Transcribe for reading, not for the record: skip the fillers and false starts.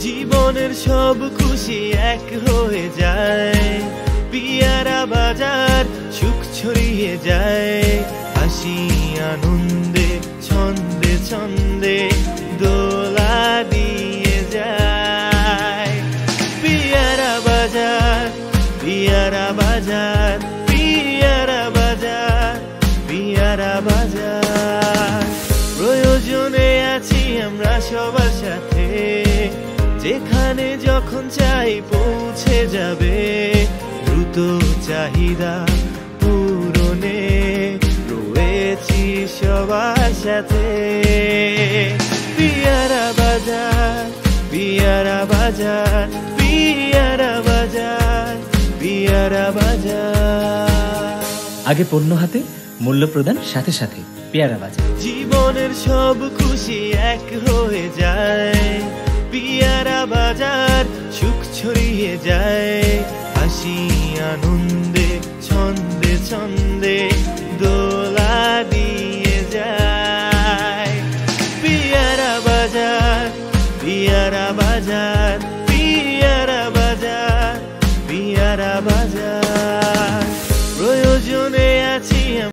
জীবনের সব খুশি এক হয়ে যায়, পিয়ারা বাজার সুখ ছড়িয়ে যায়, হাসি আনন্দে ছন্দে ছন্দে দোলা দিয়ে যায়। পিয়ারা বাজার, পিয়ারা বাজার, পিয়ারা বাজার, পিয়ারা বাজার। প্রয়োজনে আছি আমরা সবার সাথে, যেখানে যখন চাই পৌঁছে যাবে, দ্রুত চাহিদা পূরণে রয়েছি সবার সাথে। পিয়ারা বাজার, পিয়ারা বাজার, পিয়ারা বাজার, পিয়ারা বাজার। আগে পণ্য হাতে, মূল্য প্রদান সাথে সাথে, পেয়ারা বাজার। জীবনের সব খুশি এক হয়ে যায়, পিয়ারা বাজার সুখ ছড়িয়ে যায়, হাসি আনন্দে ছন্দে ছন্দে দোলা দিয়ে যায়। পিয়ারা বাজার, পিয়ারা বাজার,